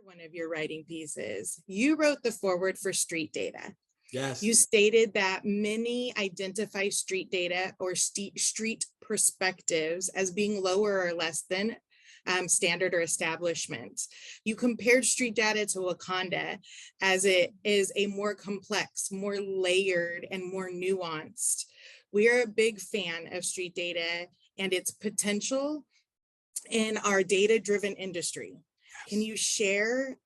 one of your writing pieces. You wrote the foreword for street data. Yes. You stated that many identify street data or street perspectives as being lower or less than standard or establishment. You compared street data to Wakanda as it is a more complex, more layered, and more nuanced. We are a big fan of street data and its potential in our data-driven industry. Can you share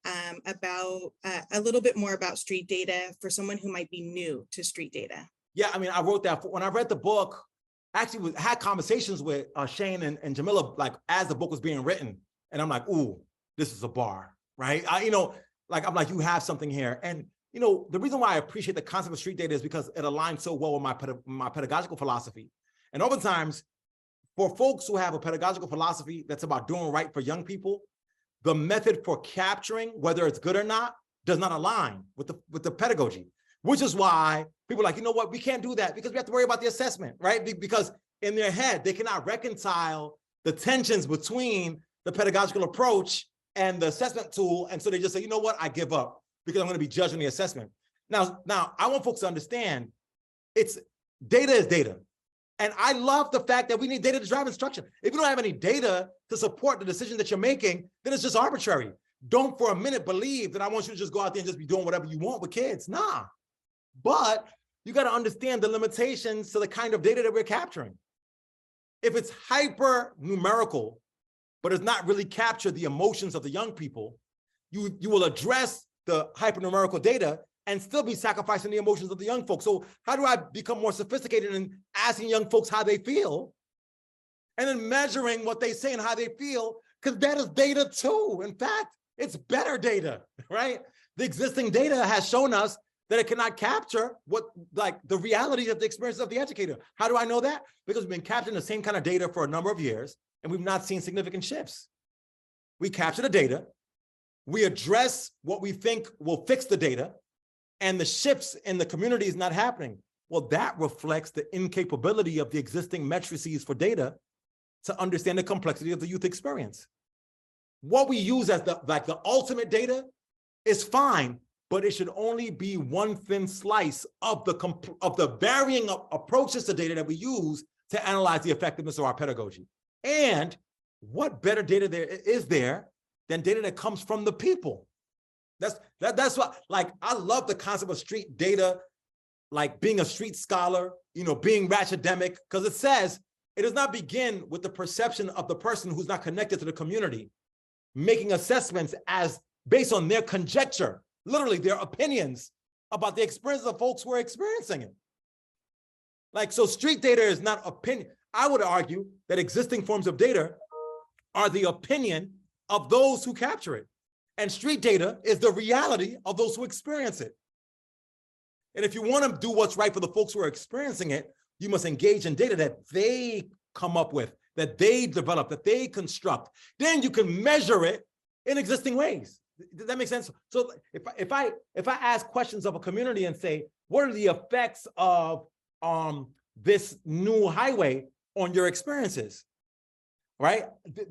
about a little bit more about street data for someone who might be new to street data? Yeah, I mean, I wrote that when I read the book. Actually, had conversations with Shane and Jamila, like as the book was being written, and I'm like, ooh, this is a bar, right? I'm like, you have something here, and the reason why I appreciate the concept of street data is because it aligns so well with my pedagogical philosophy, and oftentimes, for folks who have a pedagogical philosophy that's about doing right for young people, the method for capturing whether it's good or not does not align with the pedagogy, which is why people are like, you know what, we can't do that because we have to worry about the assessment, right? Because in their head, they cannot reconcile the tensions between the pedagogical approach and the assessment tool. And so they just say, you know what, I give up because I'm going to be judged on the assessment. Now, I want folks to understand data is data. And I love the fact that we need data to drive instruction. If you don't have any data to support the decision that you're making, then it's just arbitrary. Don't for a minute believe that I want you to just go out there and just be doing whatever you want with kids. Nah. But you got to understand the limitations to the kind of data that we're capturing. If it's hyper numerical, but it's not really capture the emotions of the young people, you will address the hyper numerical data and still be sacrificing the emotions of the young folks. So how do I become more sophisticated in asking young folks how they feel and then measuring what they say and how they feel? Because that is data too. In fact, it's better data, right? The existing data has shown us that it cannot capture the reality of the experience of the educator. How do I know that? Because we've been capturing the same kind of data for a number of years and we've not seen significant shifts. We capture the data, we address what we think will fix the data, and the shifts in the community is not happening. Well, that reflects the incapability of the existing matrices for data to understand the complexity of the youth experience. What we use as the ultimate data is fine, but it should only be one thin slice of the varying approaches to data that we use to analyze the effectiveness of our pedagogy. And what better data is there than data that comes from the people? That's what, I love the concept of street data, like being a street scholar, being ratchetdemic, because it says it does not begin with the perception of the person who's not connected to the community, making assessments as based on their conjecture, literally their opinions about the experience of folks who are experiencing it. So street data is not opinion. I would argue that existing forms of data are the opinion of those who capture it. And street data is the reality of those who experience it. And if you want to do what's right for the folks who are experiencing it, you must engage in data that they come up with, that they develop, that they construct. Then you can measure it in existing ways. Does that make sense? So if I ask questions of a community and say, what are the effects of this new highway on your experiences? Right?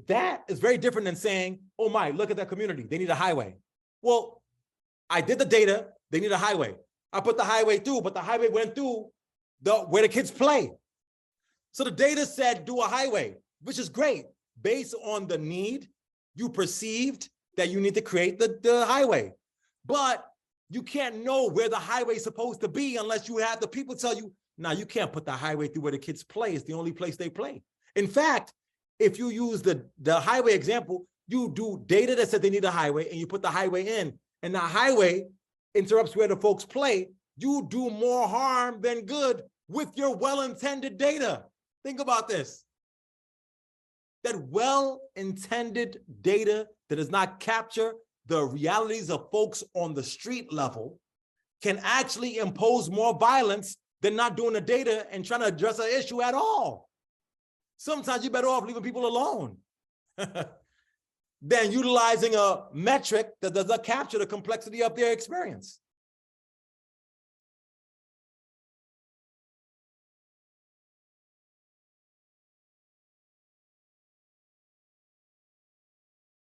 That is very different than saying, oh my, look at that community, they need a highway. Well, I did the data, they need a highway. I put the highway through, but the highway went through where the kids play. So the data said do a highway, which is great. Based on the need, you perceived that you need to create the highway. But you can't know where the highway is supposed to be unless you have the people tell you, nah, you can't put the highway through where the kids play. It's the only place they play. In fact, if you use the highway example, you do data that said they need a highway and you put the highway in, and the highway interrupts where the folks play, you do more harm than good with your well-intended data. Think about this. That well-intended data that does not capture the realities of folks on the street level can actually impose more violence than not doing the data and trying to address an issue at all. Sometimes you're better off leaving people alone than utilizing a metric that does not capture the complexity of their experience.